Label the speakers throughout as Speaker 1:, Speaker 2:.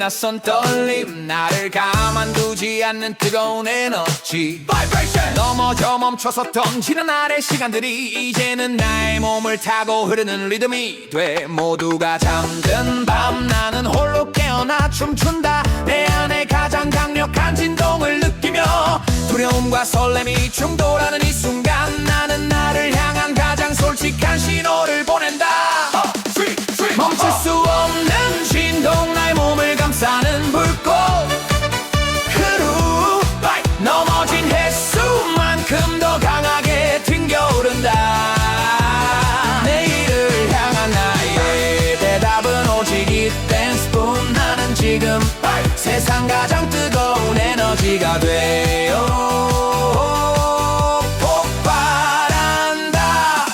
Speaker 1: 낯선 떨림 나를 가만두지 않는 뜨거운 에너지 Vibration 넘어져 멈춰서 던지는 아래 시간들이 이제는 나의 몸을 타고 흐르는 리듬이 돼 모두가 잠든 밤 나는 홀로 깨어나 춤춘다 내 안에 가장 강력한 진동을 느끼며 두려움과 설렘이 충돌하는 이 순간 나는 나를 향한 가장 솔직한 신호를 보낸다 멈출 수 없는 진동 나의 몸을 감싸는 불꽃 흐루 넘어진 횟수만큼 더 강하게 튕겨오른다 내일을 향한 나의 대답은 오직 이 댄스뿐 나는 지금 세상 가장 뜨거운 에너지가 되어 폭발한다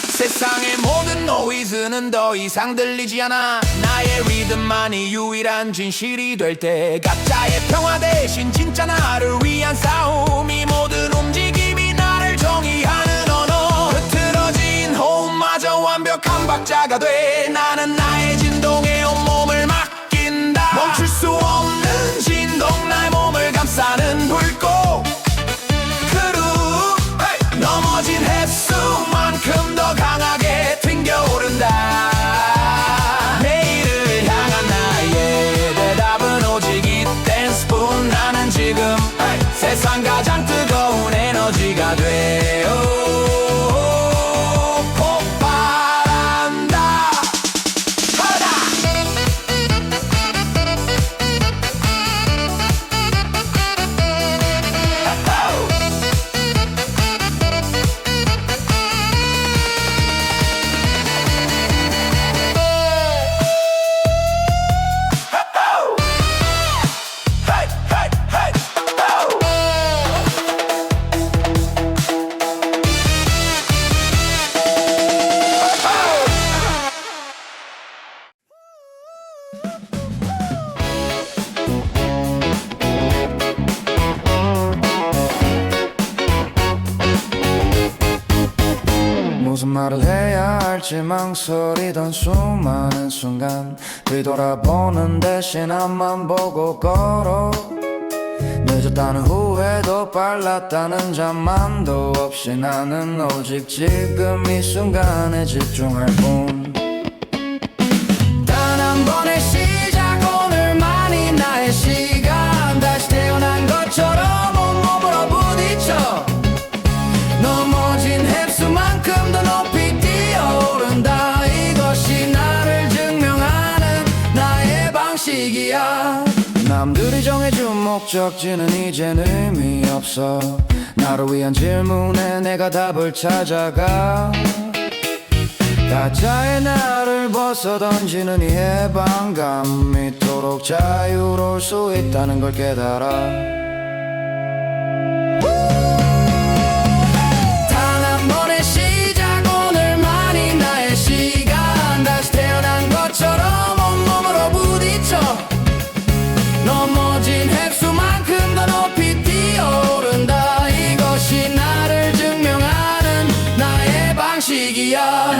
Speaker 1: 세상의 모든 노이즈는 더 이상 들리지 않아 나의 리듬만이 유일한 진실이 될 때 가짜의 평화 대신 진짜 나를 위한 싸움 이 모든 움직임이 나를 정의하는 언어 흐트러진 호흡마저 완벽한 박자가 돼 나는 나의 진동에 온몸을 맡긴다 멈출 수 없는 진동 나의 몸을 감싸는 불꽃 흐루 넘어진 횟수만큼 더 강하게 튕겨오른다 내일을 향한 나의 대답은 오직 이 댄스뿐 나는 지금 세상 가장 뜨거운 에너지가 되어 폭발한다
Speaker 2: 무슨 말을 해야 할지 망설이던 수많은 순간 뒤돌아보는 대신 앞만 보고 걸어 늦었다는 후회도 빨랐다는 잠만도 없이 나는 오직 지금 이 순간에 집중할 뿐 단 한 번의 시작 오늘만이 나의 시간 다시 태어난 것처럼 온몸으로 부딪혀 넘어진 횟수만큼 더 높이 뛰어오른다 이것이 나를 증명하는 나의 방식이야 남들이 정해준 목적지는 이젠 의미 없어 나를 위한 질문에 내가 답을 찾아가 가짜의 나를 벗어던지는 이 해방감 이토록 자유로울 수 있다는 걸 깨달아 넘어진 횟수만큼 더 높이 뛰어오른다 이것이 나를 증명하는 나의 방식이야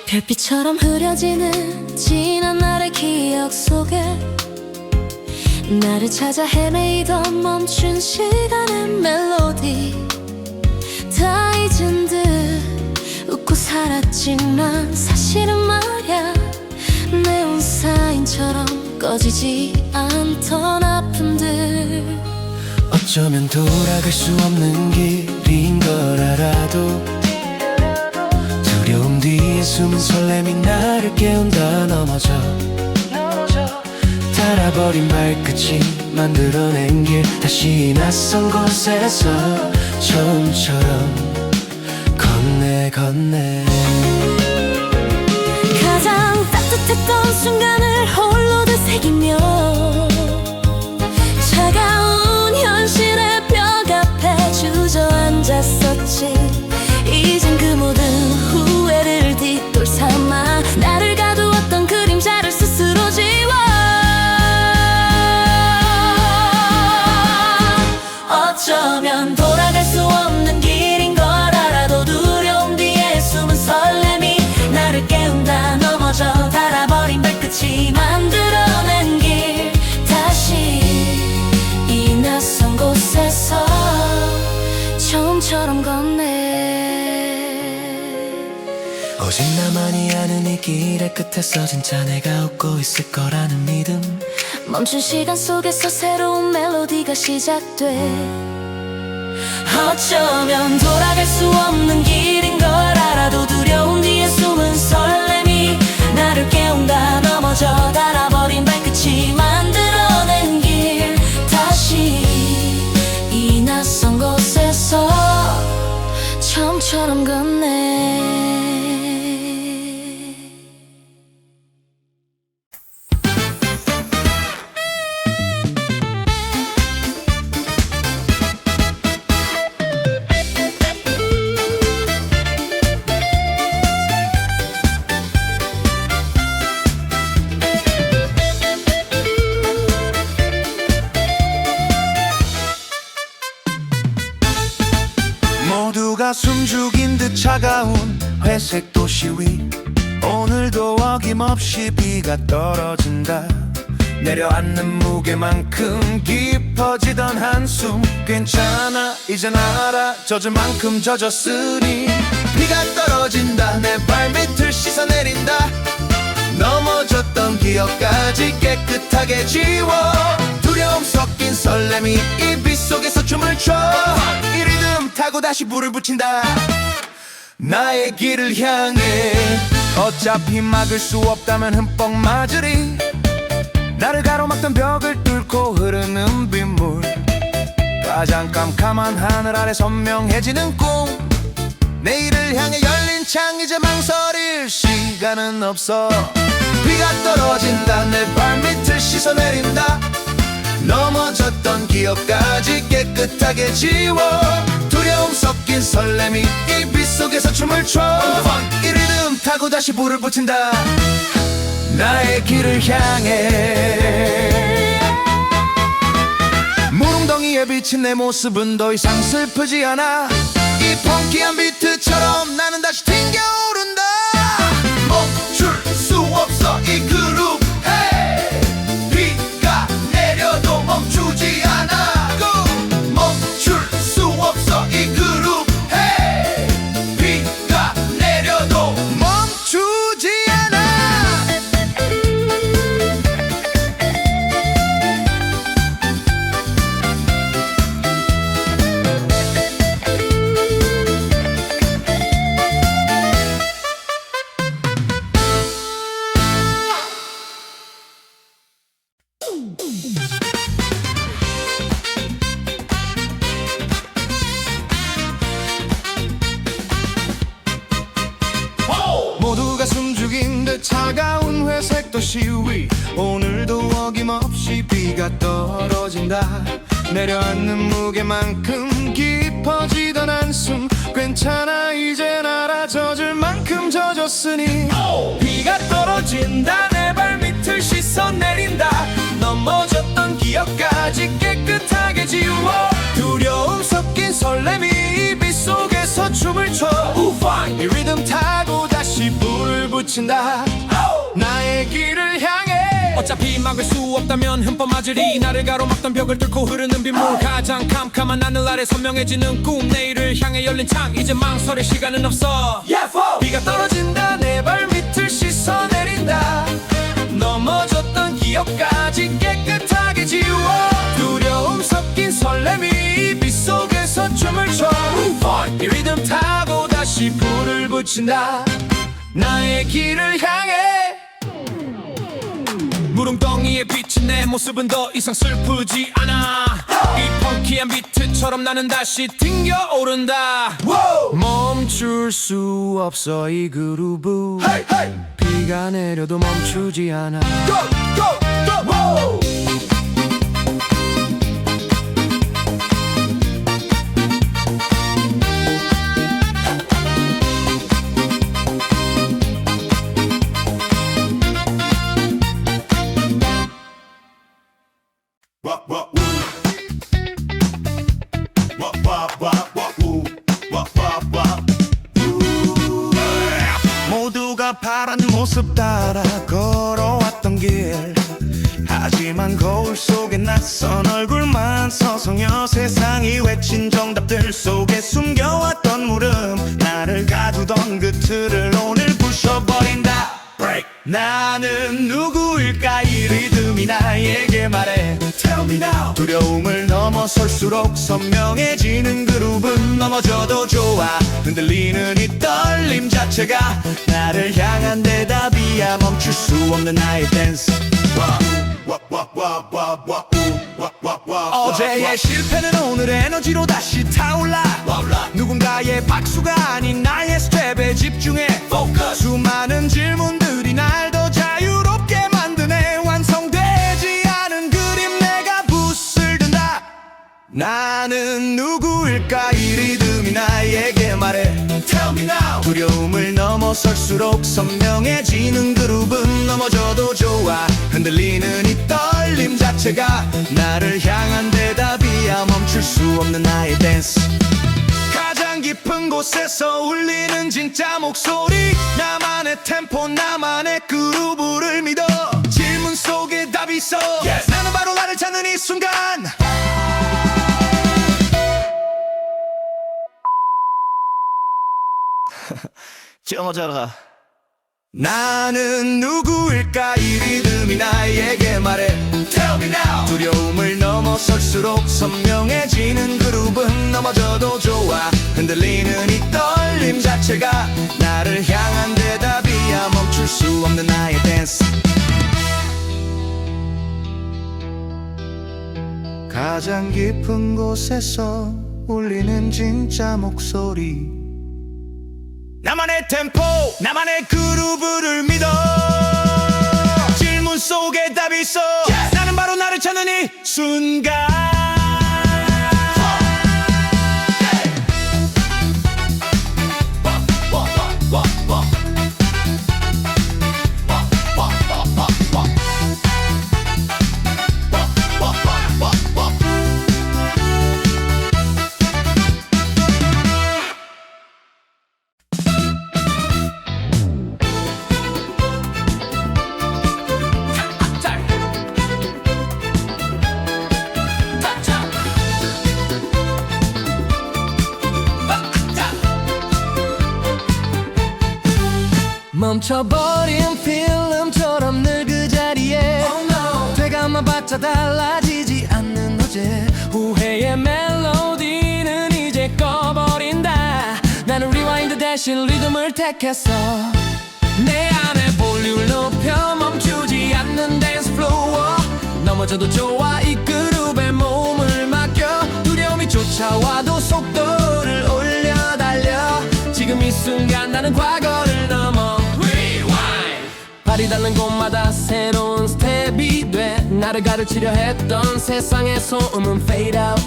Speaker 3: 별빛처럼 흐려지는 지난 날의 기억 속에 나를 찾아 헤매이던 멈춘 시간의 멜로디 다 잊은 듯 웃고 살았지만 사실은 말야 네온 사인처럼 꺼지지 않던 아픔들
Speaker 4: 어쩌면 돌아갈 수 없는 길인 걸 알아도 두려움 뒤에 숨은 설렘이 나를 깨운다 넘어져 닳아버린 발끝이 만들어낸 길 다시 낯선 곳에서 처음처럼 건네
Speaker 3: 가장 따뜻해 같았던 순간을 홀로 되새기며 차가운 현실의 벽 앞에 주저앉았었지. 이젠 그 모든 후회를 뒷돌 삼아 나를 가두었던 그림자를 스스로 지워. 어쩌면 돌아갈 수 없는 길인 걸 알아도 두려움 뒤에 숨은 설렘이 나를 깨운다. 넘어져 닳아버린 발끝이 만들어낸 길, 다시 이 낯선 곳에서 처음처럼 걷네.
Speaker 4: 오직 나만이 아는 이 길의 끝에서 진짜 내가 웃고 있을 거라는 믿음.
Speaker 3: 멈춘 시간 속에서 새로운 멜로디가 시작돼. 어쩌면 돌아갈 수 없는 길인 걸 알아도 두려움 뒤에 숨은 설렘이 나를 깨운다. 넘어져 닳아버린 발끝이 만들어낸 길, 다시 이 낯선 곳에서 처음처럼 걷네.
Speaker 2: 모두가 숨죽인 듯 차가운 회색 도시 위, 오늘도 어김없이 비가 떨어진다. 내려앉는 무게만큼 깊어지던 한숨, 괜찮아 이젠 알아 젖을 만큼 젖었으니. 비가 떨어진다, 내 발밑을 씻어내린다. 넘어졌던 기억까지 깨끗하게 지워. 두려움 섞인 설렘이 이 빛 속에서 춤을 춰. 이 리듬 타고 다시 불을 붙인다. 나의 길을 향해. 어차피 막을 수 없다면 흠뻑 맞으리. 나를 가로막던 벽을 뚫고 흐르는 빗물, 가장 깜깜한 하늘 아래 선명해지는 꿈. 내일을 향해 열린 창, 이제 망설일 시간은 없어. 비가 떨어진다, 내 발밑을 씻어내린다. 넘어졌던 기억까지 깨끗하게 지워. 두려움 섞인 설렘이 이 빛 속에서 춤을 춰. 이 리듬 타고 다시 불을 붙인다. 나의 길을 향해. 무릉덩이에 비친 내 모습은 더 이상 슬프지 않아. 이 펑키한 비트처럼 나는 다시 튕겨오른다. 멈출 수 없어 이 그룹. hey! 비가 내려도 멈추지 않아. 멈출 수 없어 이 그룹. hey! 비가 내려도 멈추지 않아. 모두가 숨죽인 듯 차가운 회색 도시 위, 오늘도 어김없이 비가 떨어진다. 내려앉는 무게만큼 깊어지던 한숨, 괜찮아 이젠 알아 젖을 만큼 젖었으니. 비가 떨어진다, 내 발밑을 씻어내린다. 넘어졌던 기억까지 깨끗하게 지워. 두려움 섞인 설렘이 이 빛 속에서 춤을 춰. 이 리듬 타고 다시 불을 붙인다. 나의 길을 향해.
Speaker 5: 어차피 막을 수 없다면 흠뻑 맞으리. 나를 가로막던 벽을 뚫고 흐르는 빗물, 가장 캄캄한 하늘 아래 선명해지는 꿈. 내일을 향해 열린 창, 이제 망설일 시간은 없어.
Speaker 2: 비가 떨어진다, 내 발밑을 씻어내린다. 넘어졌던 기억까지 깨끗하게 지워. 두려움 섞인 설렘이 이 빛 속에서 춤을 춰. 이 리듬 타고 다시 불을 붙인다. 나의 길을 향해.
Speaker 5: 무릉덩이에 비친 내 모습은 더 이상 슬프지 않아. 이 펑키한 비트처럼 나는 다시 튕겨오른다.
Speaker 2: 멈출 수 없어 이 그루브. 비가
Speaker 5: 비가 내려도 멈추지 않아.
Speaker 1: Go go go go
Speaker 2: 모두가 바라는 모습 따라 걸어왔던 길 하지만 거울 속에 낯선 얼굴만 서성여 세상이 외친 정답들 속에 숨겨왔던 물음 나를 가두던 그 틀을 오늘 부셔버린다 Break. 나는 누구일까 이 리듬이 나에게 말해 Tell me now. 두려움을 넘어설수록 선명해지는 그룹은 넘어져도 좋아 흔들리는 이 떨림 자체가 나를 향한 대답이야 멈출 수 없는 나의 댄스 어제의 실패는 오늘의 에너지로 다시 타올라 누군가의 박수가 아닌 나의 스텝에 집중해 수많은 질문들이 날 더 자유롭게 만드네 완성되지 않은 그림 내가 붓을 든다 나는 누구일까 이 리듬이 나에게 말해 Tell me now. 두려움을 넘어설수록 선명해지는 그룹은 넘어져도 좋아 흔들리는 이 떨림 자체가 나를 향한 대답이야 멈출 수 없는 나의 댄스 가장 깊은 곳에서 울리는 진짜 목소리 나만의 템포 나만의 그루브를 믿어 질문 속에 답이 있어 yes. 나는 바로 나를 찾는 이 순간 정어져라 나는 누구일까 이 리듬이 나에게 말해 Tell me now. 두려움을 넘어설수록 선명해지는 그룹은 넘어져도 좋아 흔들리는 이 떨림 자체가 나를 향한 대답이야 멈출 수 없는 나의 댄스 가장 깊은 곳에서 울리는 진짜 목소리 나만의 템포 나만의 그루브를 믿어 질문 속에 답이 있어 yes. 나는 바로 나를 찾는 이 순간
Speaker 5: 멈춰버린 필름처럼 늘 그 자리에 되감아봤자 달라지지 않는 어제 후회의 멜로디는 이제 꺼버린다 나는 리와인드 대신 리듬을 택했어 내 안에 볼륨을 높여 멈추지 않는 댄스 플로어 넘어져도 좋아 이 그룹에 몸을 맡겨 두려움이 쫓아와도 속도를 올려 달려 지금 이 순간 나는 과거를 넘어 발이 닿는 곳마다 새로운 스텝이 돼 나를 가르치려 했던 세상의 소음은 fade out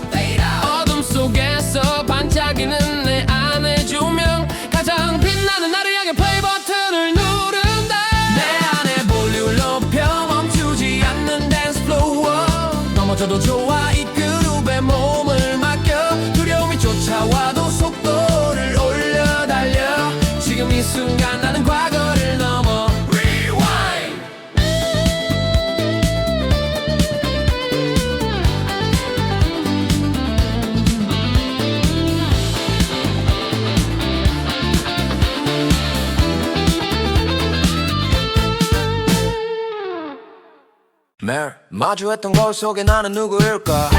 Speaker 5: 어둠 속에서 반짝이는 내 안의 조명 가장 빛나는 나를 향해 play 버튼을 누른다 내 안에 볼륨을 높여 멈추지 않는 댄스 플로어 넘어져도 좋아 이 그룹에 몸을 맡겨 두려움이 쫓아와도 속도를 올려 달려 지금 이 순간 나는 과거를 넘어
Speaker 4: 매일 마주했던 거울 속에 나는 누구일까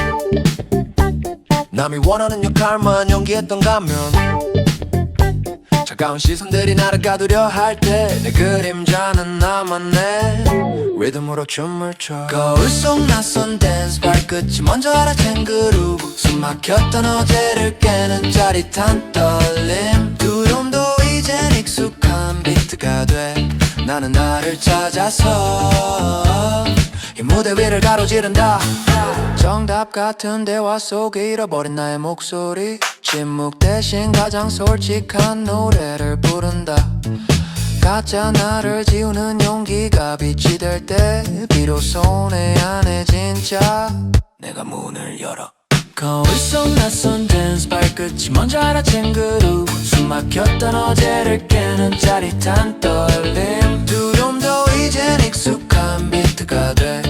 Speaker 4: 남이 원하는 역할만 연기했던 가면 차가운 시선들이 나를 가두려 할 때 내 그림자는 나만의 리듬으로 춤을 춰 거울 속 낯선 댄스 발끝이 먼저 알아챈 그루브 숨 막혔던 어제를 깨는 짜릿한 떨림 두려움도 이젠 익숙한 비트가 돼 나는 나를 찾아서 이 무대 위를 가로지른다. 정답 같은 대화 속에 잃어버린 나의 목소리, 침묵 대신 가장 솔직한 노래를 부른다. 가짜 나를 지우는 용기가 빛이 될 때 비로소 내 안에 진짜 내가 문을 열어. 거울 속 낯선 댄스 발끝이 먼저 알아챈 그룹, 숨 막혔던 어제를 깨는 짜릿한 떨림, 두려움도 이젠 익숙한 비트가 돼.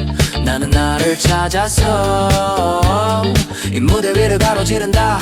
Speaker 4: 나는 나를 찾아서 이 무대 위를 가로지른다.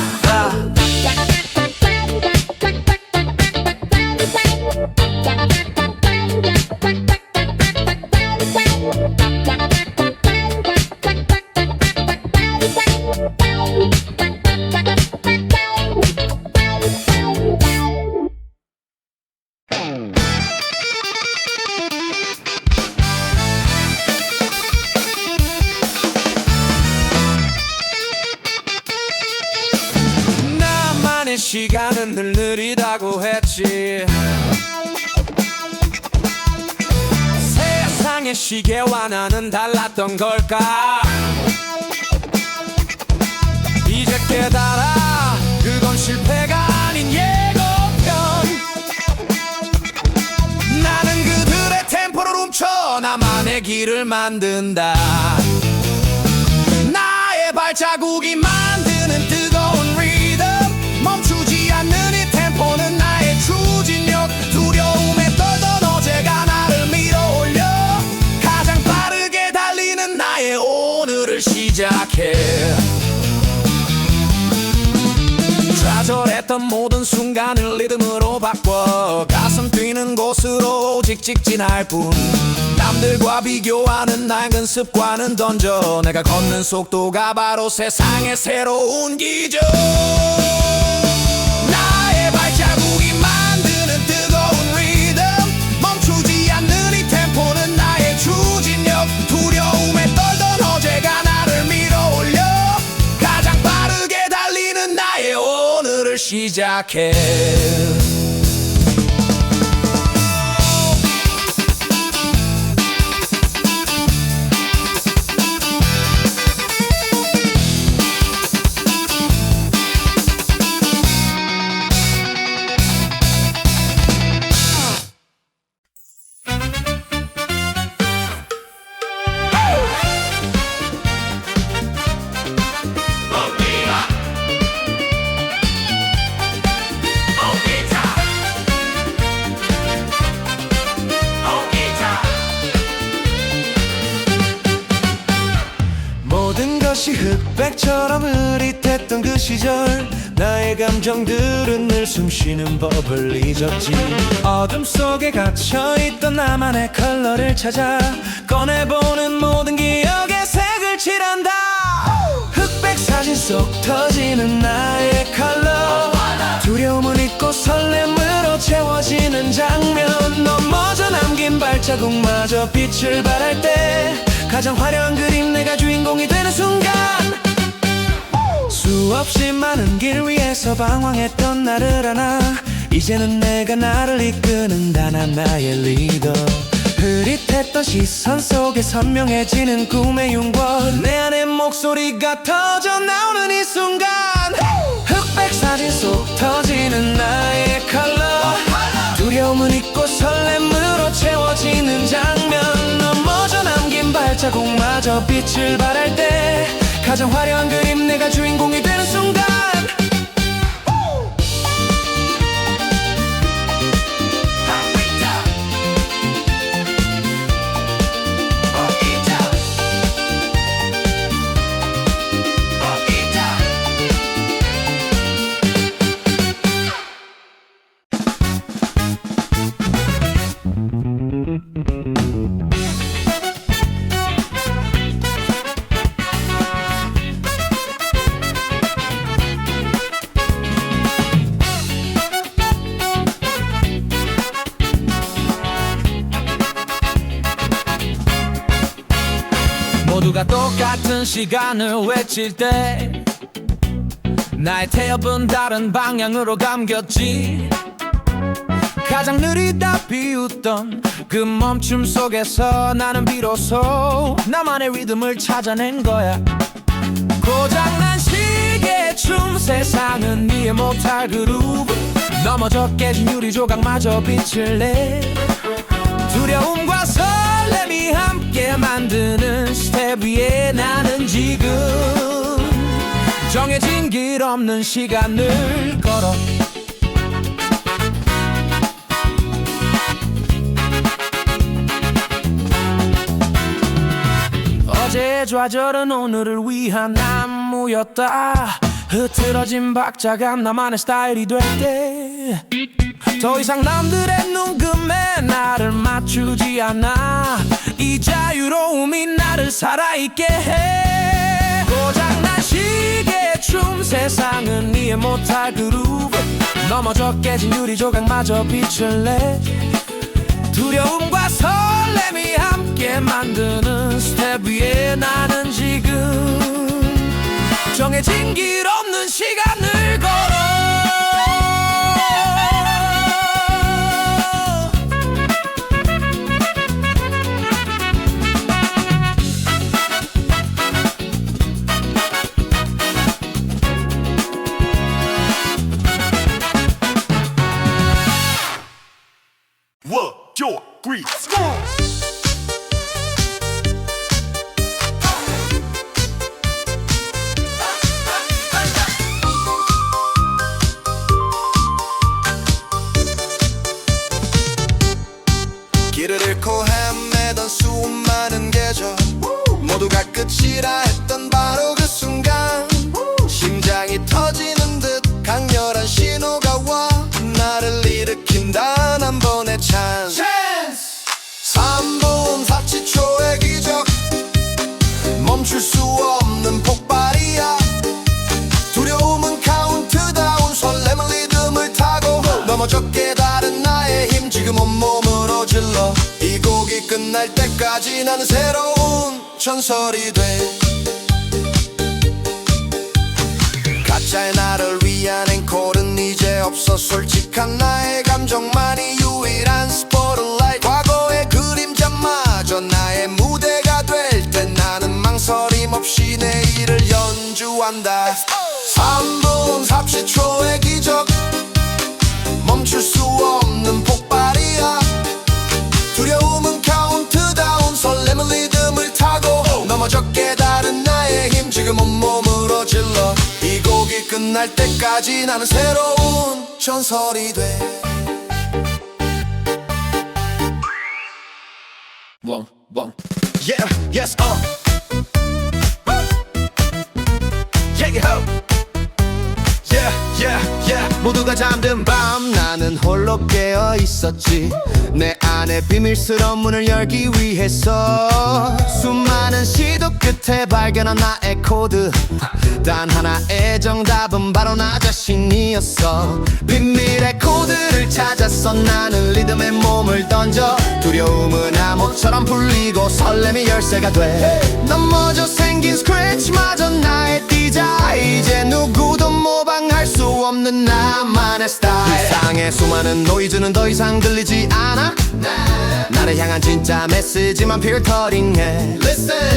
Speaker 2: 나만의 시간은 늘 느리다고 했지. 세상의 시계와 나는 달랐던 걸까. 이제 깨달아 그건 실패가 아닌 예고편. 나는 그들의 템포를 훔쳐 나만의 길을 만든다. 나의 발자국이 만드는 뜨거운 리듬, 멈추지 않는 이 템포는 나의 추진력. 두려움에 떨던 어제가 나를 밀어올려 가장 빠르게 달리는 나의 오늘을 시작해. 좌절했던 모든 순간을 리듬으로 바꿔 가슴 뛰는 곳으로 오직 직진할 뿐. 남들과 비교하는 낡은 습관은 던져 내가 걷는 속도가 바로 세상의 새로운 기적. 나의 발자국이 만드는 뜨거운 리듬, 멈추지 않는 이 템포는 나의 추진력. 두려움에 떨던 어제가 나를 밀어올려 가장 빠르게 달리는 나의 오늘을 시작해.
Speaker 5: 모든 것이 흑백처럼 흐릿했던 그 시절, 나의 감정들은 늘 숨쉬는 법을 잊었지. 어둠 속에 갇혀있던 나만의 컬러를 찾아 꺼내보는 모든 기억에 색을 칠한다. 흑백 사진 속 터지는 나의 컬러, 두려움은 잊고 설렘으로 채워지는 장면. 넘어져 남긴 발자국마저 빛을 발할 때 가장 화려한 그림, 내가 주인공이 되는 순간. 수없이 많은 길 위에서 방황했던 나를 안아 이제는 내가 나를 이끄는다. 난 나의 리더. 흐릿했던 시선 속에 선명해지는 꿈의 윤곽, 내 안에 목소리가 터져 나오는 이 순간. 흑백 사진 속 터지는 나의 컬러, 두려움은 잊고 설렘으로 채워지는 장면. 넘어져 남긴 발자국마저 빛을 발할 때 가장 화려한 그림, 내가 주인공이 되는 순간.
Speaker 2: 모두가 똑같은 시간을 외칠 때 나의 태엽은 다른 방향으로 감겼지. 가장 느리다 비웃던 그 멈춤 속에서 나는 비로소 나만의 리듬을 찾아낸 거야. 고장난 시계춤 세상은 이해 못할 그루브 넘어져 깨진 유리 조각마저 빛을 내 두려움과 설렘이 함께 만드는 스텝 위에 나는 지금 정해진 길 없는 시간을 걸어 어제의 좌절은 오늘을 위한 안무였다. 흐트러진 박자가 나만의 스타일이 될 때 더 이상 남들의 눈금에 나를 맞추지 않아. 이 자유로움이 나를 살아있게 해. 고장난 시계춤 세상은 이해 못할 그루브 넘어져 깨진 유리 조각마저 빛을 내 두려움과 설렘이 함께 만드는 스텝 위에 나는 지금 정해진 길 없는 시간을 걸어
Speaker 1: Your grief.
Speaker 4: 길을 잃고 헤매던 수많은 계절 모두가 끝이라 했던 바로 그 순간 심장이 터지는 듯 강렬한 신호가 와 나를 일으킨 단 한 번의 찬스 3분 47초의 기적 멈출 수 없는 폭발이야 두려움은 카운트다운 설렘은 리듬을 타고 넘어져 깨달은 나의 힘 지금 온몸으로 질러 이 곡이 끝날 때까지 나는 새로운 전설이 돼 가짜의 나를 위한 앵콜은 이제 없어 솔직한 나의 감정만이 유일한 스포트라이트 과거의 그림자마저 나의 무대가 될 때 나는 망설임 없이 내일을 연주한다 3분 30초의 기적 멈출 수 없는 폭발이야 두려움은 카운트다운 설렘은 리듬을 타고 넘어져 깨달은 나의 힘 지금 온몸으로 질러 이 곡이 끝날 때까지 나는 새로운 전설이 돼
Speaker 1: Yeah, yes, Yeah, yeah, yeah.
Speaker 2: 모두가 잠든 밤 나는 홀로 깨어 있었지 내 안에 비밀스러운 문을 열기 위해서 수많은 시도 끝에 발견한 나의 코드 단 하나의 정답은 바로 나 자신이었어 비밀의 코드를 찾았어 나는 리듬에 몸을 던져 두려움은 암호처럼 풀리고 설렘이 열쇠가 돼 넘어져 생긴 스크래치마저 나의 디자 이제 누구도 모방할 수 없는 나만의 스타일 세상의 수많은 노이즈는 더 이상 들리지 않아 나를 향한 진짜 메시지만 필터링해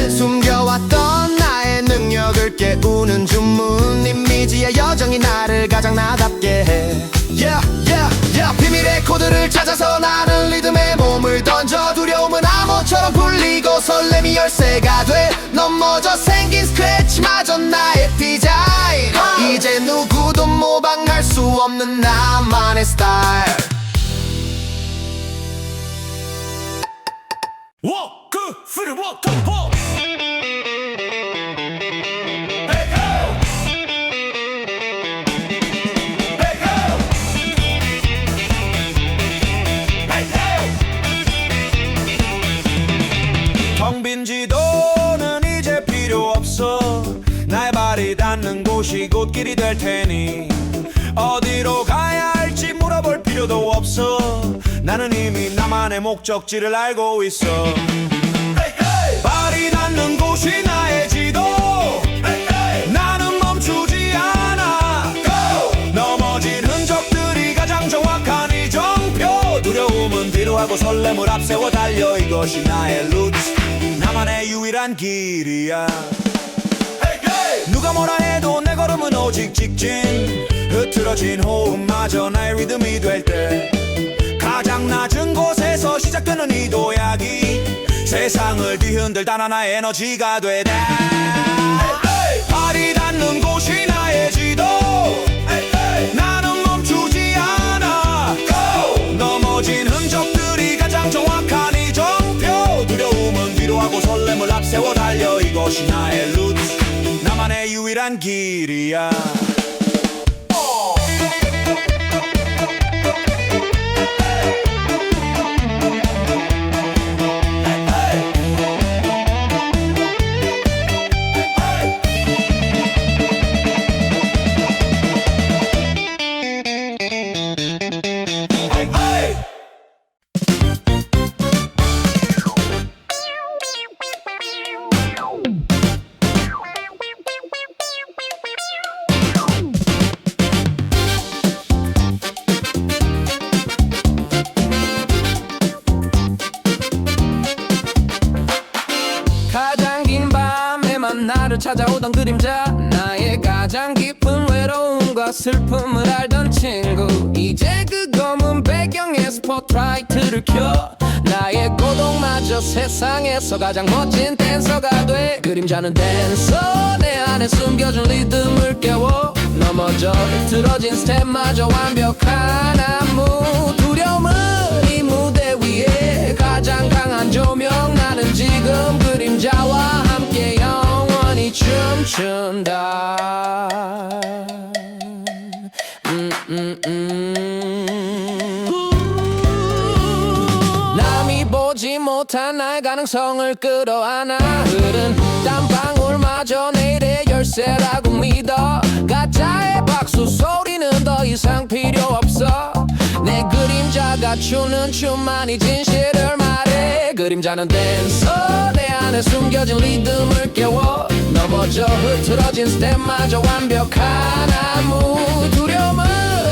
Speaker 2: 숨겨왔던 나의 능력을 깨우는 주문 이미지의 여정이 나를 가장 나답게 해 Yeah, yeah, yeah. 비밀의 코드를 찾아서 나는 리듬에 몸을 던져 두려움은 암호처럼 풀리고 설렘이 열쇠가 돼 넘어져 생긴 스크래치마저 나의 디자인 이제 누구도 모방할 수 없는 나만의 스타일
Speaker 1: 워크 프리 워크 포
Speaker 2: 텅빈 지도는 이제 필요 없어 나의 발이 닿는 곳이 곧 길이 될 테니 어디로 가야 할지 물어볼 필요도 없어 나는 이미 나만의 목적지를 알고 있어 발이 닿는 곳이 나의 지도 나는 멈추지 않아 넘어진 흔적들이 가장 정확한 이정표 위로하고 설렘을 앞세워 달려. 이것이 나의 루트, 나만의 유일한 길이야. 누가 뭐라 해도 내 걸음은 오직 직진. 흐트러진 호흡마저 나의 리듬이 될 때, 가장 낮은 곳에서 시작되는 이 도약이 세상을 뒤흔들 단 하나의 에너지가 되네. 발이 닿는 곳이 나의 지도. 나는 멈추지 않아. 넘어진 흔적들이 가장 정확한 이 정표. 두려움은 위로하고 설렘을 앞세워 달려. 이것이 나의 루트, 나만의 유일한 길이야.
Speaker 5: 가장 긴 밤에만 나를 찾아오던 그림자, 나의 가장 깊은 외로움과 슬픔을 알던 친구. 이제 그 검은 배경에 스포트라이트를 켜 나의 고독마저 세상에서 가장 멋진 댄서가 돼. 그림자는 댄서, 내 안에 숨겨준 리듬을 깨워. 넘어져 흐트러진 스텝마저 완벽한 안무. 두려움은 이 무대 위에 가장 강한 조명. 나는 지금 그림자와 함께 영원히 춤춘다. 남이 보지 못한 나의 가능성을 끌어안아. 흐른 땀방울마저 내일의 열쇠라고 믿어. 가짜의 박수 소리는 더 이상 필요 없어. 내 그림자가 추는 춤만이 진실을 말해. 그림자는 댄서, 내 안에 숨겨진 리듬을 깨워. 넘어져 흐트러진 스텝마저 완벽한 안무. 두려움은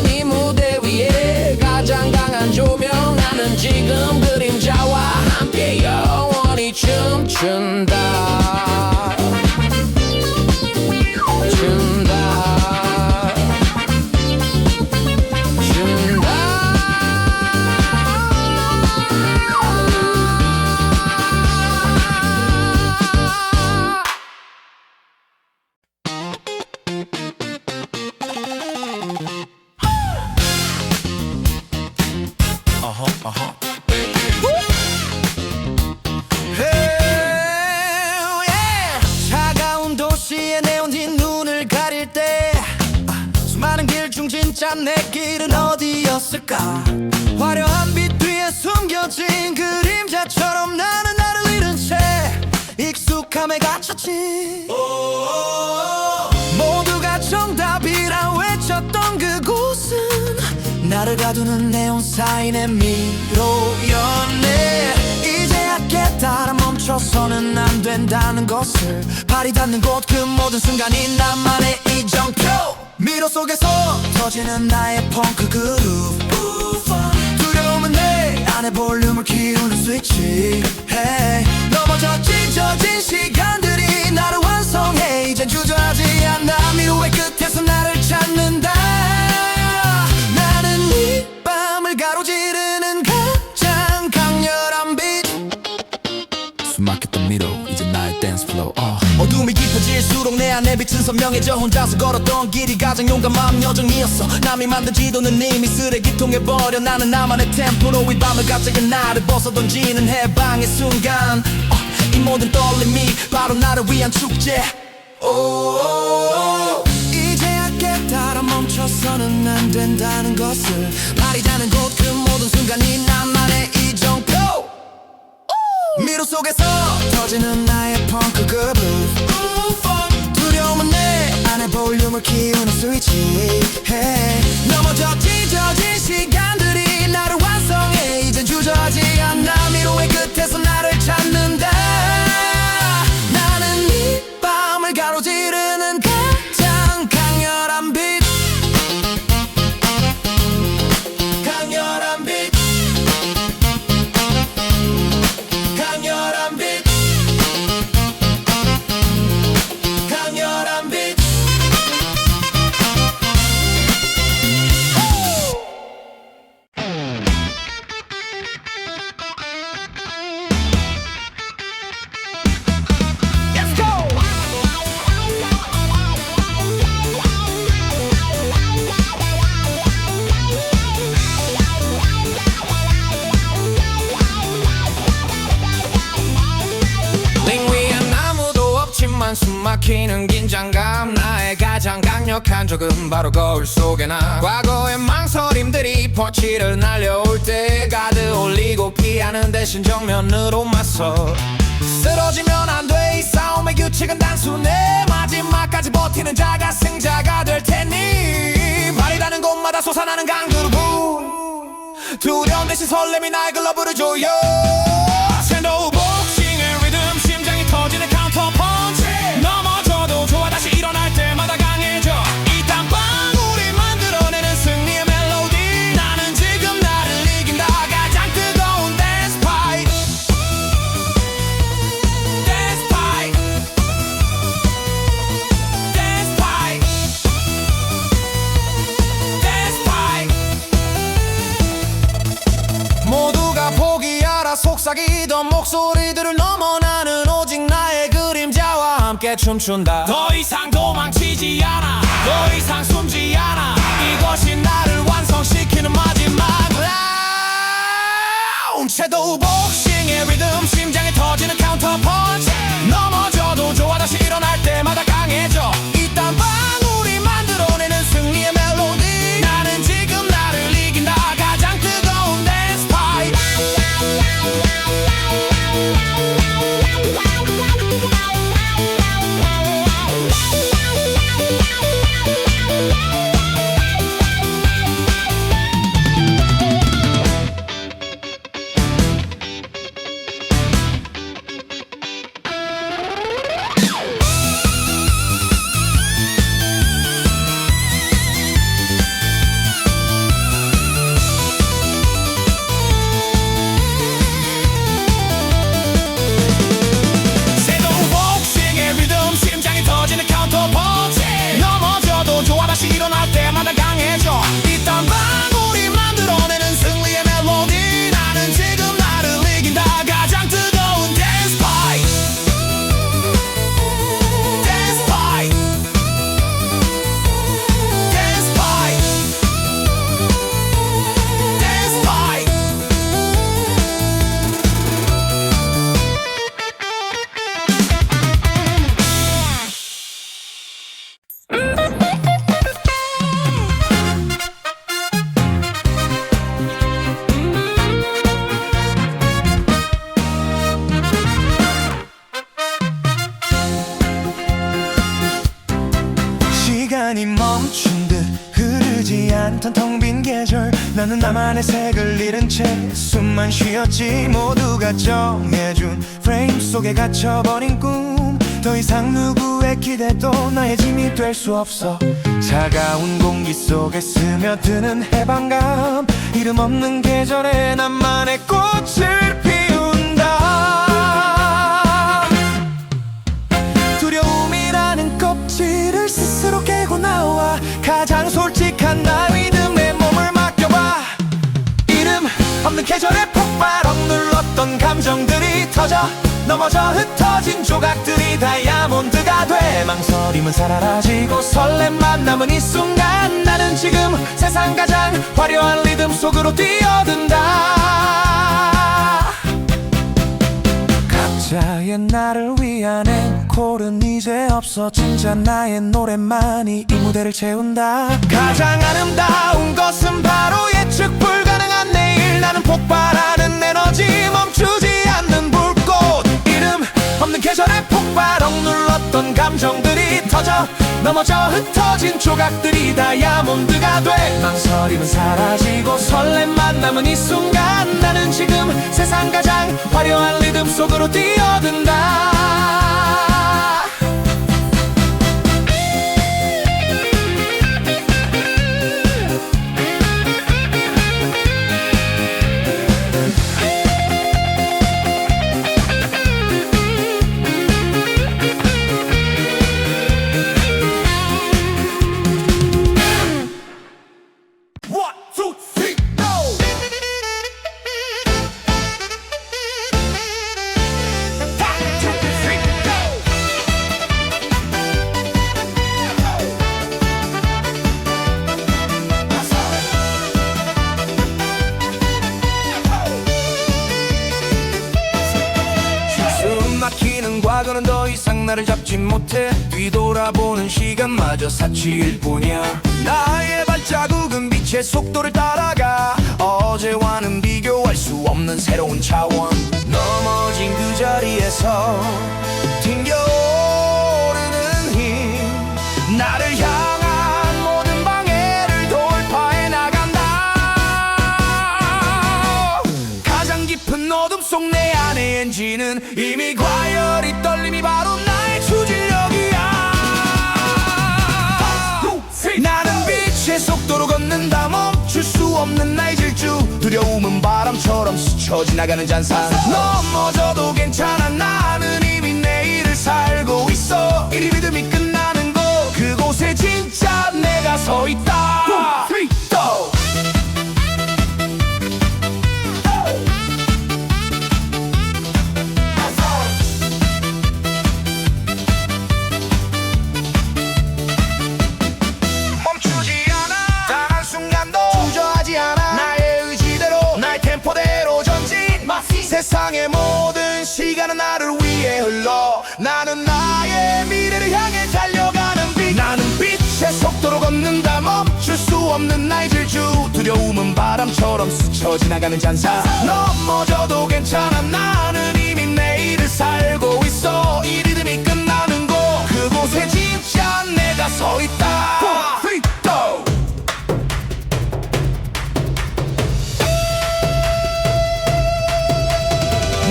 Speaker 5: 이 무대 위에 가장 강한 조명. 나는 지금 그림자와 함께 영원히 춤춘다. 차가운 도시의 네온이 눈을 가릴 때, 수많은 길 중 진짜 내 길은 어디였을까. 화려한 빛 뒤에 숨겨진 그림자처럼 나는 나를 잃은 채 익숙함에 갇혔지. 모두가 정답이라 외쳤던 그곳은 나를 가두는 네온 사인의 미로였네. 이제야 깨달아 멈춰서는 안 된다는 것을. 발이 닿는 곳 그 모든 순간이 나만의 이정표. 미로 속에서 터지는 나의 펑크 그룹. 두려움은 내 안에 볼륨을 키우는 스위치. hey. 넘어져 찢어진 시간들이 나를 완성해. 이젠 주저하지 않아. 미로의 끝에서 나를 찾는다. 나는 이 밤을 가로지르는 가장 강렬한 빛. 숨막혔던 미로, 이제 나의 댄스 플로우. 어둠이 깊어질수록 내 안에 빛은 선명해져. 혼자서 걸었던 길이 가장 용감한 여정이었어. 남이 만든 지도는 이미 쓰레기통에 버려. 나는 나만의 템포로 이 밤을 갑자기 나를 벗어던지는 해방의 순간. 이 모든 떨림이 바로 나를 위한 축제. 이제야 깨달아 멈춰서는 안 된다는 것을. 발이 닿는 곳 그 모든 순간이 나만의 이정표. 미로 속에서 터지는 나의 펑크 그룹. 두려움은 내 안에 볼륨을 키우는 스위치. hey. 넘어져 찢어진 시간들이 나를 완성해. 이젠 주저하지 않아. 미로의 끝에서 나를 찾는다. 나는 이 밤을 가로지르는 가장 강렬한 빛. 강렬한 빛.
Speaker 1: 일으키는 긴장감 나의 가장 강력한 적은 바로 거울 속에 나 과거의 망설임들이 퍼치를 날려올 때 가드 올리고 피하는 대신 정면으로 맞서 쓰러지면 안 돼 이 싸움의 규칙은 단순해 마지막까지 버티는 자가 승자가 될 테니 발이 닿는 곳마다 솟아나는 강그루브 두려움 대신 설렘이 나의 글러브를 조여 샌도 복싱의 리듬 심장이 터지는 카운터 펀치 넘어져도 좋아 다시 일어날 때마다 강해져 이 땀방울이 만들어내는 승리의 멜로디 나는 지금 나를 이긴다 가장 뜨거운 댄스 파이트 댄스 파이트 댄스 파이트 댄스 파이트 모두가 포기하라 속삭이던 목소리들을 넘어 나는 오직 나의 그림자와 함께 춤춘다 더 이상 도망치지 않아 더 이상 숨지 않아 이것이 나를 완성시키는 마지막 라운드 섀도우 복싱의 리듬 심장에 터지는 카운터 펀치 넘어져도 좋아 다시 일어날 때마다 강해져 이 땀방울이 만들어내는 승리의 멜로디 나는 지금 나를 이긴다 가장 뜨거운 댄스 파이트 섀도우 복싱의 리듬 심장이 터지는 카운터 펀치 넘어져도 좋아 다시 일어날 때마다 강해져 이 땀방울이 만들어내는 승리의 멜로디 나는 지금 나를 이긴다 가장 뜨거운 댄스 파이트 댄스 파이트 댄스 파이트 댄스 파이트
Speaker 2: 시간이 멈춘 듯 흐르지 않던 텅 빈 계절 나는 나만의 색을 잃은 채 숨만 쉬었지 모두가 정해준 프레임 속에 갇혀버린 꿈 더 이상 누구의 기대도 나의 짐이 될 수 없어 차가운 공기 속에 스며드는 해방감 이름 없는 계절에 나만의 꽃을 피운다 두려움이라는 껍질을 스스로 깨고 나와 가장 솔직한 나 믿음에 몸을 맡겨봐 이름 없는 계절의 폭발 억눌렀던 감정들이 터져 넘어져 흩어진 조각들이 다이아몬드가 돼 망설임은 사라지고 설렘만 남은 이 순간 나는 지금 세상 가장 화려한 리듬 속으로 뛰어든다 각자의 나를 위한 앵콜은 이제 없어 진짜 나의 노래만이 이 무대를 채운다 가장 아름다운 것은 바로 예측 불가능한 내일 나는 폭발하는 에너지 멈추지 않는 불꽃 이름 없는 계절의 폭발 억눌렀던 감정들이 터져 넘어져 흩어진 조각들이 다이아몬드가 돼 망설임은 사라지고 설렘만 남은 이 순간 나는 지금 세상 가장 화려한 리듬 속으로 뛰어든다 나를 잡지 못해 뒤돌아보는 시간마저 사치일 뿐이야. 나의 발자국은 빛의 속도를 따라가 어제와는 비교할 수 없는 새로운 차원. 넘어진 그 자리에서 튕겨오르는 힘 나를 향한 모든 방해를 돌파해 나간다. 가장 깊은 어둠 속 내 안의 엔진은 이미 과열이 떨림이 바로 나의 추진력이야. 나는 빛의 속도로 걷는다. 멈출 수 없는 나의 질주. 두려움은 바람처럼 스쳐 지나가는 잔상. 넘어져도 괜찮아. 나는 이미 내일을 살고 있어. 이 리듬이 끝나는 곳 그곳에 진짜 내가 서 있다. 멈추지 않아. 단 한순간도 주저하지 않아. 나의 의지대로 나의 템포대로 전진. 세상의 모든 시간은 나를 위해 흘러. 나는 나의 미래를 향해 달려가는 빛. 나는 빛의 속도로 걷는다. 멈출 수 없는 나의 질주. 두려움은 바람처럼 스쳐 지나가는 잔상. 넘어져도 괜찮아. 나는 이미 내일을 살고 있어. 이 리듬이 끝나는 곳 그곳에 진짜 내가 서 있다.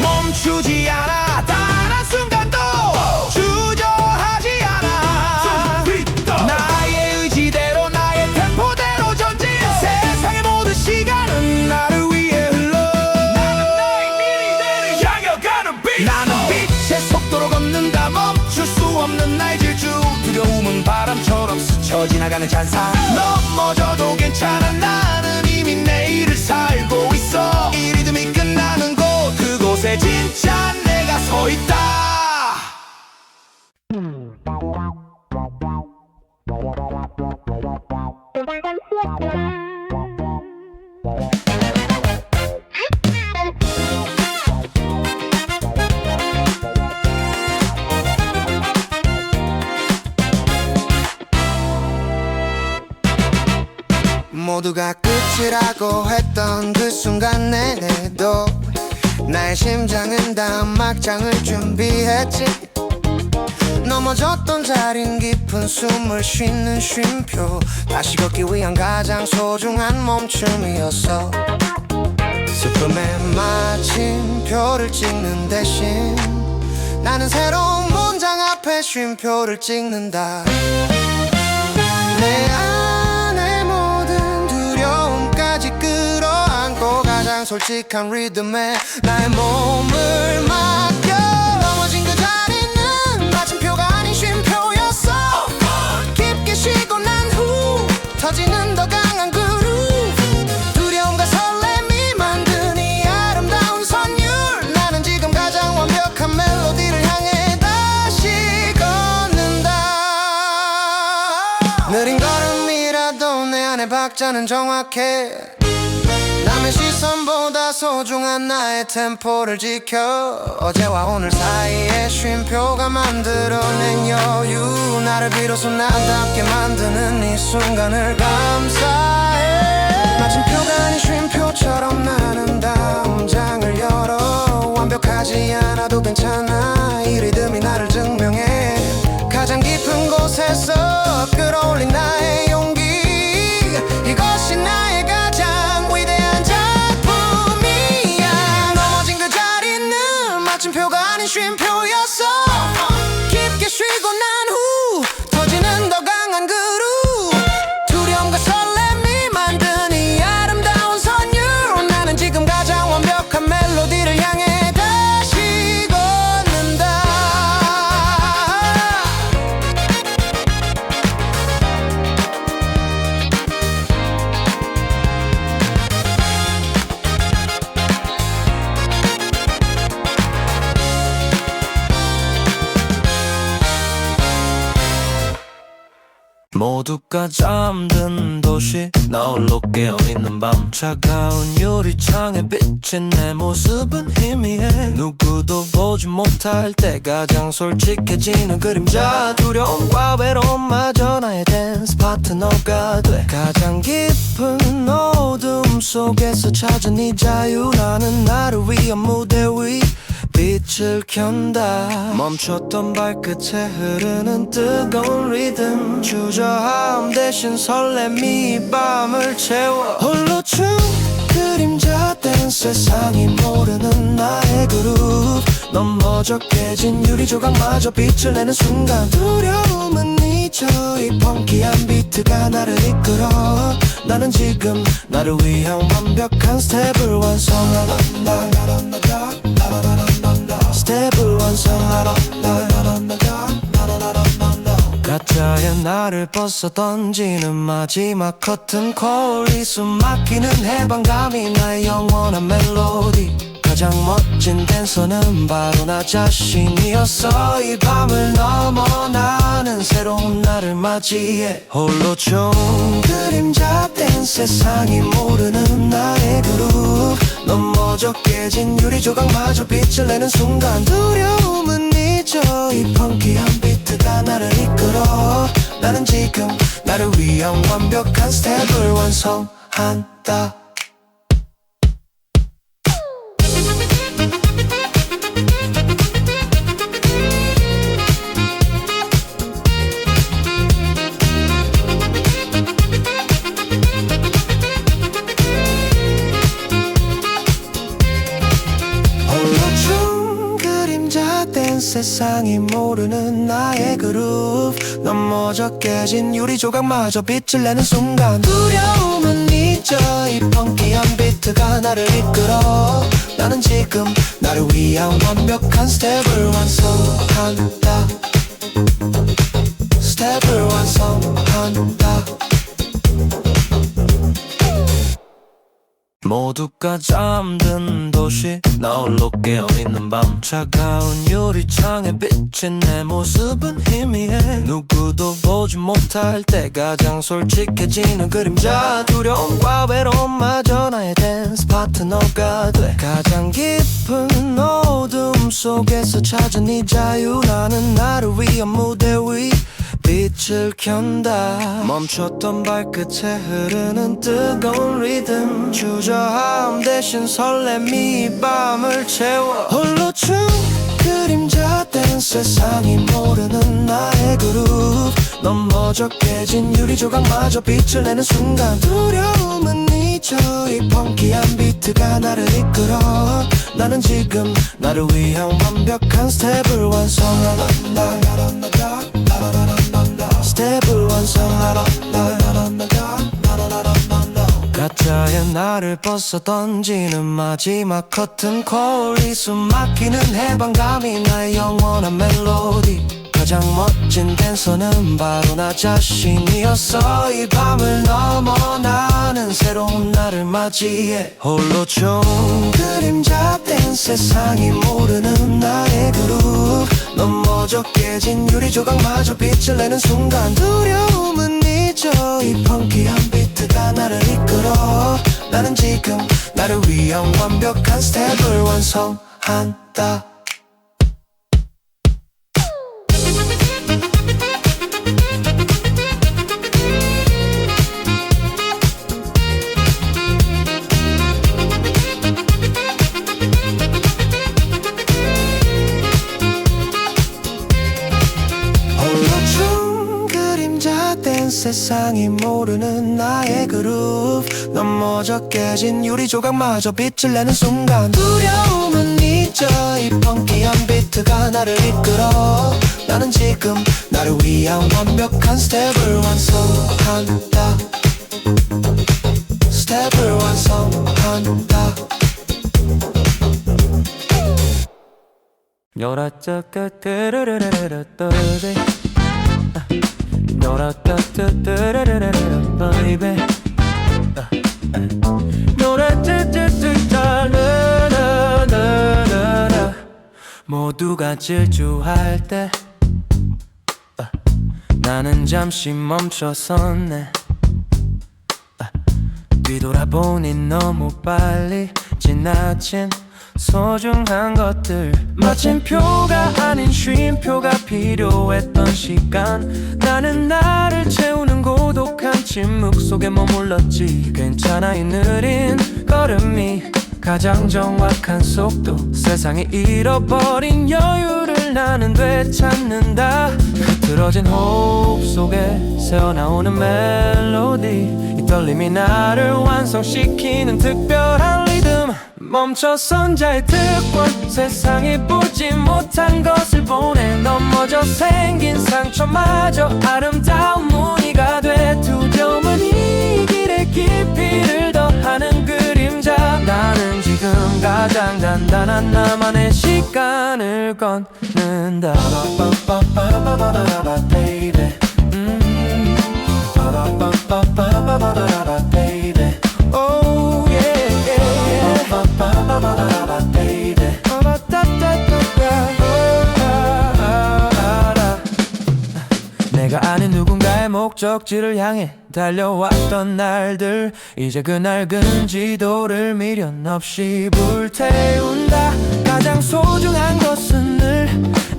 Speaker 2: 멈추지 않아. 단 한순간도 주저하지 않아. 나의 의지대로 나의 템포대로 전진. 세상의 모든 시간은 나를 위해 흘러. 나는 나의 미래를 향해 가는 빛. 나는 빛의 속도로 걷는다. 멈출 수 없는 나의 질주. 두려움은 바람처럼 스쳐 지나가는 잔상. 넘어져도 괜찮아. 나는 이미 내일을 살고 있어. 이 리듬이 끝나는 곳 그곳에 진짜 내가 서 있다.
Speaker 6: 모두가 끝이라고 했던 그 순간 내내도 나의 심장은 다음 막장을 준비했지. 넘어졌던 자린 깊은 숨을 쉬는 쉼표. 다시 걷기 위한 가장 소중한 멈춤이었어. 슬픔의 마침표를 찍는 대신 나는 새로운 문장 앞에 쉼표를 찍는다. 내 안의 모든 두려움까지 끌어안고 가장 솔직한 리듬에 나의 몸을 맡겨. 넘어진 그 자리는 마침표가 아닌 쉼표였어. 깊게 쉬고 난 후 터지는 더 강한 그루브. 두려움과 설렘이 만든 이 아름다운 선율. 나는 지금 가장 완벽한 멜로디를 향해 다시 걷는다. 느린 걸음이라도 내 안의 박자는 정확해. 남의 시선보다 소중한 나의 템포를 지켜. 어제와 오늘 사이의 쉼표가 만들어낸 여유. 나를 비로소 나답게 만드는 이 순간을 감사해. 마침표가 아닌 쉼표처럼 나는 다음 장을 열어. 완벽하지 않아도 괜찮아. 이 리듬이 나를 증명해. 가장 깊은 곳에서 끌어올린 나의 용기. 이것이 나의 가장 위대한 작품이야. 넘어진 그 자리는 마침표가 아닌 쉼표였어. 깊게 쉬고 난 후 터지는 더 강한 그루브. 두려움과 설렘이
Speaker 5: 모두가 잠든 도시 나 홀로 깨어있는 밤 차가운 유리창에 비친 내 모습은 희미해 누구도 보지 못할 때 가장 솔직해지는 그림자 두려움과 외로움마저 나의 댄스 파트너가 돼 가장 깊은 어둠 속에서 찾은 네 자유 나는 나를 위한 무대 위 빛을 켠다 멈췄던 발끝에 흐르는 뜨거운 리듬 주저함 대신 설렘이 이 밤을 채워 홀로 춘 그림자 댄 세상이 모르는 나의 그룹 넘어져 깨진 유리 조각마저 빛을 내는 순간 두려움은 잊어 이 펑키한 비트가 나를 이끌어 나는 지금 나를 위한 완벽한 스텝을 완성하라 스텝을 완성하라 가짜의 나를 벗어 던지는 마지막 커튼 콜이 숨막히는 해방감이 나의 영원한 멜로디 가장 멋진 댄서는 바로 나 자신이었어 이 밤을 넘어 나는 새로운 나를 맞이해 홀로 chung 그림자 댄 세상이 모르는 나의 그룹 넘어져 깨진 유리 조각마저 빛을 내는 순간 두려움은 잊어 이 펑키한 비트가 나를 이끌어 나는 지금 나를 위한 완벽한 스텝을 완성한다 세상이 모르는 나의 그룹 넘어져 깨진 유리 조각마저 빛을 내는 순간 두려움은 잊어 이 펑키한 비트가 나를 이끌어 나는 지금 나를 위한 완벽한 스텝을 완성한다 스텝을 완성한다 모두가 잠든 도시 나 홀로 깨어있는 밤 차가운 유리창에 비친 내 모습은 희미해 누구도 보지 못할 때 가장 솔직해지는 그림자 두려움과 외로움마저 나의 댄스 파트너가 돼 가장 깊은 어둠 속에서 찾은 네 자유 나는 나를 위한 무대 위 빛을 켠다 멈췄던 발끝에 흐르는 뜨거운 리듬 주저함 대신 설렘이 이 밤을 채워 홀로 춘 그림자 댄 세상이 모르는 나의 그룹 넘어져 깨진 유리 조각마저 빛을 내는 순간 두려움은 잊어 이 펑키한 비트가 나를 이끌어 나는 지금 나를 위한 완벽한 스텝을 완성한다 스텝을 완성하라 가짜의 나를 벗어 던지는 마지막 커튼 콜이 숨막히는 해방감이 나의 영원한 멜로디 가장 멋진 댄서는 바로 나 자신이었어 이 밤을 넘어 나는 새로운 나를 맞이해 홀로 chung 그림자 댄 세상이 모르는 나의 그룹 넘어져 깨진 유리 조각마저 빛을 내는 순간 두려움은 잊어 이 펑키한 비트가 나를 이끌어 나는 지금 나를 위한 완벽한 스텝을 완성한다 세상이 모르는 나의 그룹 넘어져 깨진 유리 조각마저 빛을 내는 순간 두려움은 잊어 이 펑키한 비트가 나를 이끌어 나는 지금 나를 위한 완벽한 스텝을 완성한다 스텝을 완성한다 baby 모두가 질주할 때 나는 잠시 멈춰섰네. 뒤돌아보니 너무 빨리 지나친 소중한 것들, 마침표가 아닌 쉼표가 필요했던 시간. 나는 나를 채우는 고독한 침묵 속에 머물렀지. 괜찮아, 이 느린 걸음이 가장 정확한 속도. 세상에 잃어버린 여유를 나는 되찾는다. 흐트러진 호흡 속에 새어나오는 멜로디, 이 떨림이 나를 완성시키는 특별한 리듬. 멈춰선 자의 특권, 세상이 보지 못한 것을 보내. 넘어져 생긴 상처마저 아름다운 무늬가 돼. 두려움은 이 길의 깊이를 더하는 그림자. 나는 지금 가장 단단한 나만의 시간을 걷는다. baby. baby. Oh yeah, yeah. baby. 내가 아닌 누군가의 목적지를 향해 달려왔던 날들, 이제 그 낡은 지도를 미련 없이 불태운다. 가장 소중한 것은 늘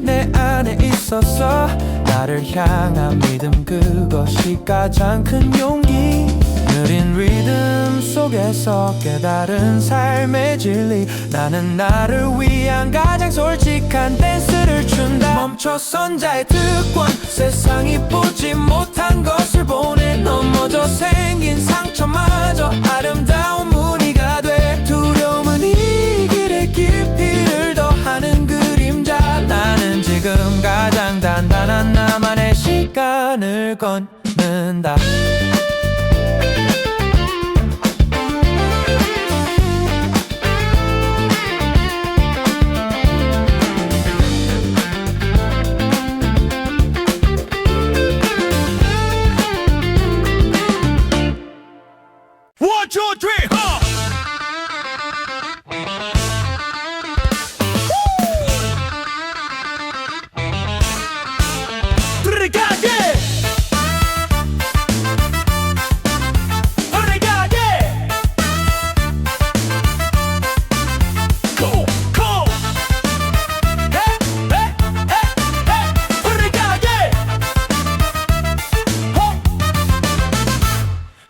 Speaker 5: 내 안에 있었어. 나를 향한 믿음, 그것이 가장 큰 용기. 느린 리듬 속에서 깨달은 삶의 진리. 나는 나를 위한 가장 솔직한 댄스를 춘다. 멈춰선 자의 특권, 세상이 보지 못한 것을 보내. 넘어져 생긴 상처마저 아름다운 무늬가 돼. 두려움은 이 길의 깊이를 더하는 그림자. 나는 지금 가장 단단한 나만의 시간을 걷는다.
Speaker 2: One, two, three, huh? 들어가게! 들어가게! Go, go! Hey, hey, hey, hey! 들어가게!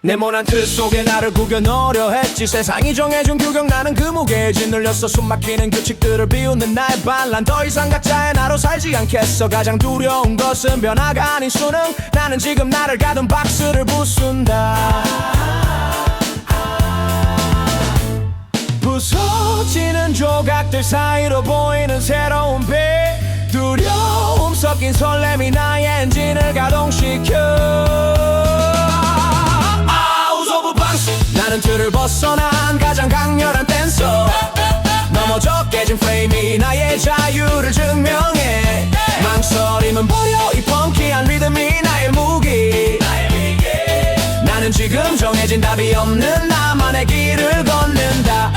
Speaker 2: 네모난 틀 속에 나를 구겨넣으려 했지. 세상이 정해준 규격, 나는 그 무게에 짓눌렸어. 숨막히는 규칙들을 비웃는 나의 반란. 더 이상 각자의 나로 살지 않겠어. 가장 두려운 것은 변화가 아닌 수능. 나는 지금 나를 가둔 박스를 부순다. 부서지는 조각들 사이로 보이는 새로운 빛. 두려움 섞인 설렘이 나의 엔진을 가동시켜. 나는 틀을 벗어난 가장 강렬한 댄서. 넘어져 깨진 프레임이 나의 자유를 증명해. 망설임은 버려, 이 펑키한 리듬이 나의 무기. 나는 지금 정해진 답이 없는 나만의 길을 걷는다.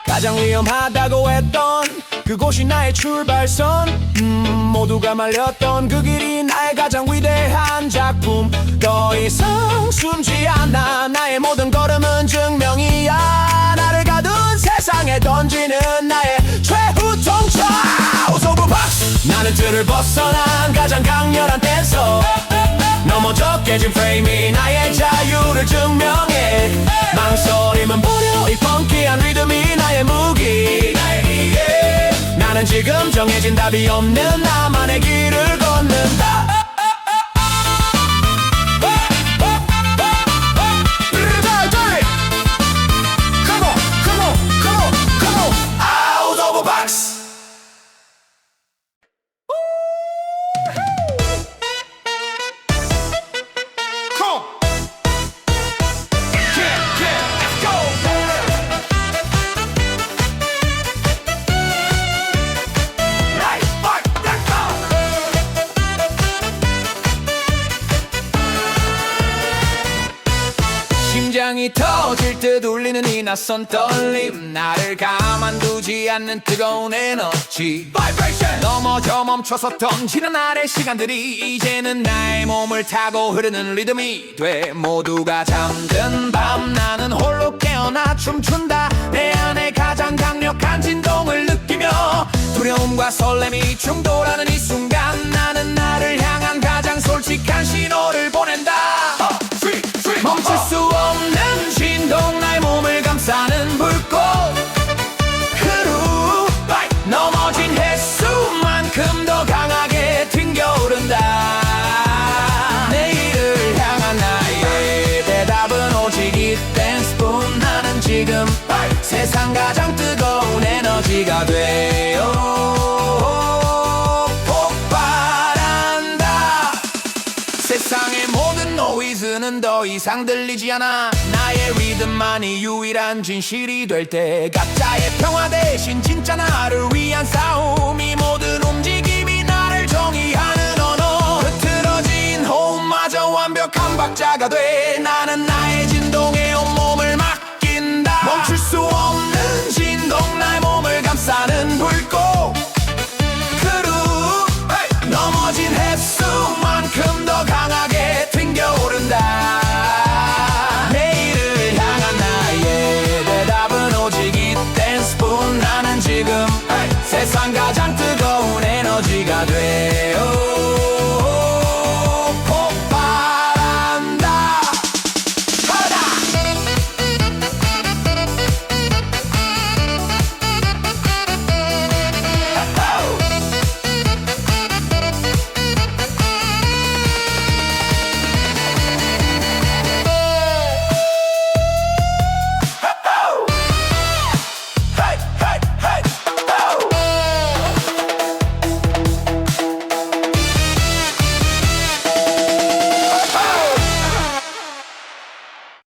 Speaker 2: 가장 위험하다고 했던 그곳이 나의 출발선. 모두가 말렸던 그 길이 나의 가장 위대한 작품. 더 이상 숨지 않아. 나의 모든 걸음은 증명이야. 나를 가둔 세상에 던지는 나의 최후 통찰. 나는 틀을 벗어난 가장 강렬한 댄서. 넘어져 깨진 프레임이 나의 자유를 증명해. 망설임은 버려, 이 펑키한 리듬이 나의 무기. 나는 지금 정해진 답이 없는 나만의 길을 걷는다.
Speaker 1: 멈출 듯 울리는 이 낯선 떨림 나를 가만두지 않는 뜨거운 에너지 Vibration 넘어져 멈춰서 던지는 아래 시간들이 이제는 나의 몸을 타고 흐르는 리듬이 돼 모두가 잠든 밤 나는 홀로 깨어나 춤춘다 내 안에 가장 강력한 진동을 느끼며 두려움과 설렘이 충돌하는 이 순간 나는 나를 향한 가장 솔직한 신호를 보낸다 멈출 수 없는 진동 나의 몸을 감싸는 불꽃 그 후 넘어진 횟수만큼 더 강하게 튕겨오른다 내일을 향한 나의 대답은 오직 이 댄스뿐 나는 지금 세상 가장 뜨거운 에너지가 되어 폭발한다 세상의 모든 노이즈는 더 이상 들리지 않아 나의 리듬만이 유일한 진실이 될 때 가짜의 평화 대신 진짜 나를 위한 싸움 이 모든 움직임이 나를 정의하는 언어 흐트러진 호흡마저 완벽한 박자가 돼 나는 나의